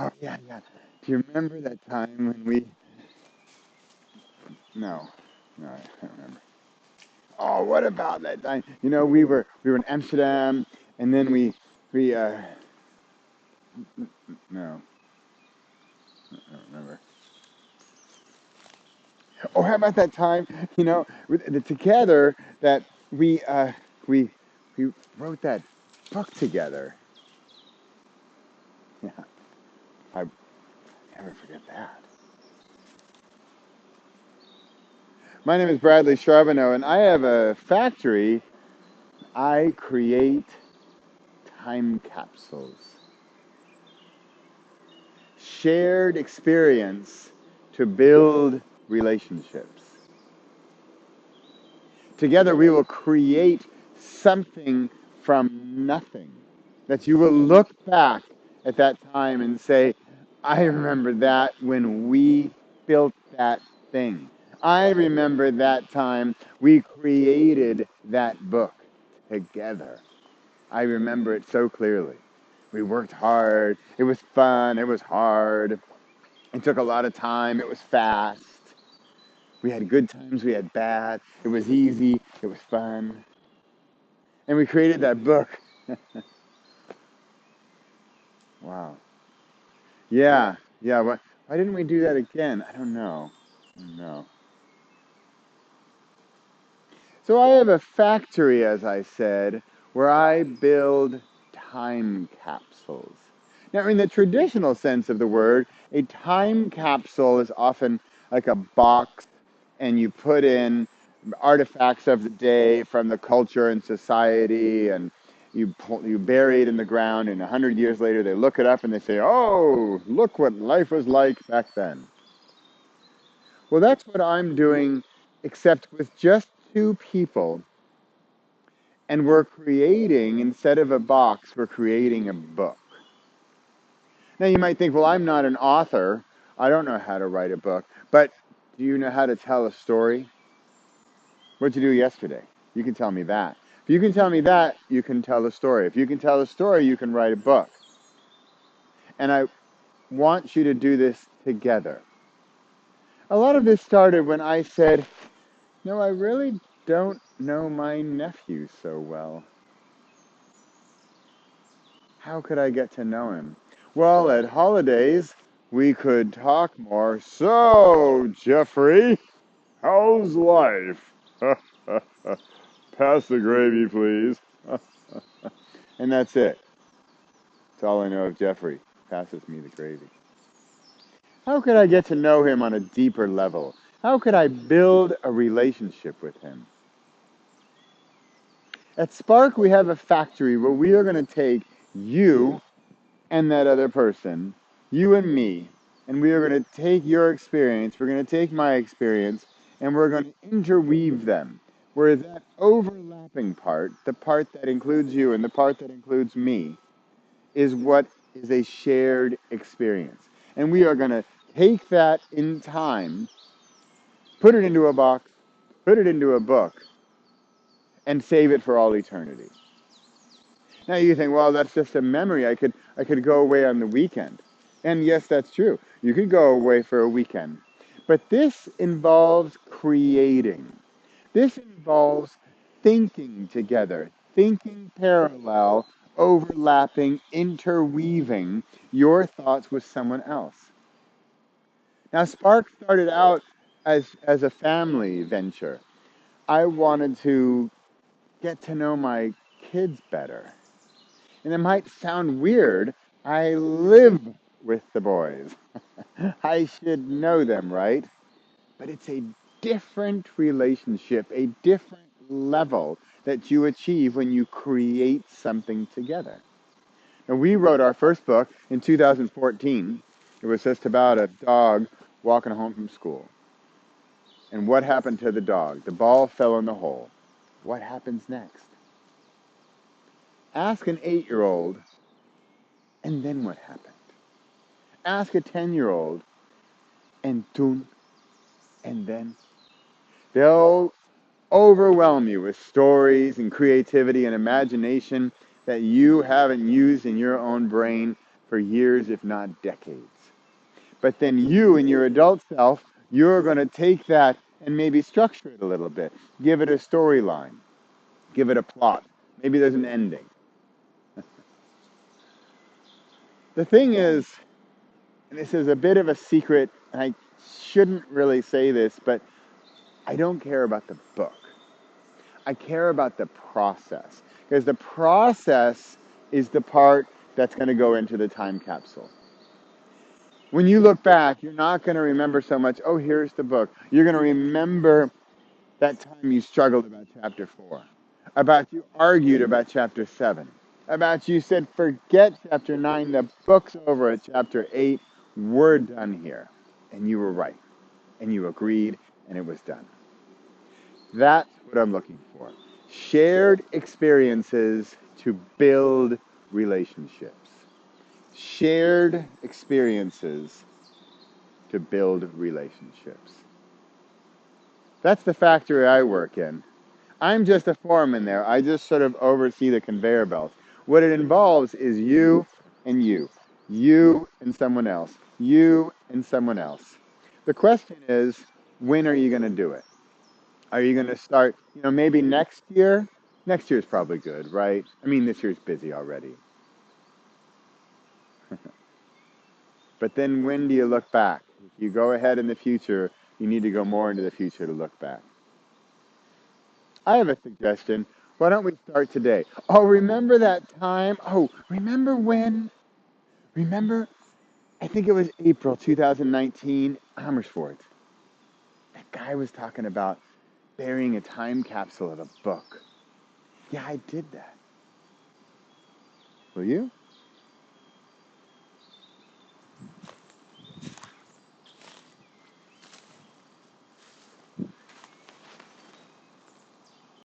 Oh, yeah, yeah. Do you remember that time when we... No, no, I don't remember. Oh, what about that time? We were in Amsterdam, and then we no, I don't remember. Oh, how about that time? Together that we uh we we wrote that book together. Yeah, I never forget that. My name is Bradley Charbonneau, and I have a factory. I create time capsules, shared experience to build relationships. Together, we will create something from nothing that you will look back at that time and say, I remember that when we built that thing. I remember that time we created that book together. I remember it so clearly. We worked hard. It was fun. It was hard. It took a lot of time. It was fast. We had good times. We had bad. It was easy. It was fun. And we created that book. Wow. Yeah. Yeah. Why didn't we do that again? I don't know. No. So I have a factory, as I said, where I build time capsules. Now, in the traditional sense of the word, a time capsule is often like a box, and you put in artifacts of the day from the culture and society, and you bury it in the ground, and 100 years later they look it up and they say, "Oh, look what life was like back then." Well, that's what I'm doing, except with just two people. And we're creating, instead of a box, we're creating a book. Now you might think, well, I'm not an author. I don't know how to write a book. But do you know how to tell a story? What'd you do yesterday? You can tell me that. If you can tell me that, you can tell a story. If you can tell a story, you can write a book. And I want you to do this together. A lot of this started when I said, no, I really don't know my nephew so well. How could I get to know him? Well, at holidays, we could talk more. So, Jeffrey, how's life? Pass the gravy, please. And that's it. That's all I know of Jeffrey. Passes me the gravy. How could I get to know him on a deeper level? How could I build a relationship with him? At Spark, we have a factory where we are going to take you and that other person, you and me, and we are going to take your experience, we're going to take my experience, and we're going to interweave them. Where that overlapping part, the part that includes you and the part that includes me, is what is a shared experience. And we are going to take that in time, put it into a box, put it into a book, and save it for all eternity. Now you think, well, that's just a memory. I could go away on the weekend. And yes, that's true. You could go away for a weekend. But this involves creating. This involves thinking together, thinking parallel, overlapping, interweaving your thoughts with someone else. Now, Spark started out as a family venture. I wanted to get to know my kids better. And it might sound weird. I live with the boys. I should know them, right? But it's a different relationship, a different level that you achieve when you create something together. And we wrote our first book in 2014. It was just about a dog walking home from school. And what happened to the dog? The ball fell in the hole. What happens next? Ask an 8-year-old, and then what happened? Ask a 10-year-old, and dun, and then they'll overwhelm you with stories and creativity and imagination that you haven't used in your own brain for years, if not decades. But then you, in your adult self, you're going to take that and maybe structure it a little bit. Give it a storyline. Give it a plot. Maybe there's an ending. The thing is, and this is a bit of a secret, and I shouldn't really say this, but I don't care about the book. I care about the process. Because the process is the part that's going to go into the time capsule. When you look back, you're not going to remember so much, oh, here's the book. You're going to remember that time you struggled about chapter 4, about you argued about chapter 7, about you said, forget chapter 9, the book's over at chapter 8, we're done here. And you were right. And you agreed, and it was done. That's what I'm looking for. Shared experiences to build relationships. Shared experiences to build relationships. That's the factory I work in. I'm just a foreman there. I just sort of oversee the conveyor belt. What it involves is you and you and someone else, you and someone else. The question is, when are you going to do it? Are you going to start, maybe next year? Next year's probably good, right? I mean, this year's busy already. But then when do you look back? If you go ahead in the future, you need to go more into the future to look back. I have a suggestion. Why don't we start today? Oh, remember that time? Oh, remember when? Remember, I think it was April 2019, Amersfoort. That guy was talking about burying a time capsule in a book. Yeah, I did that. Will you?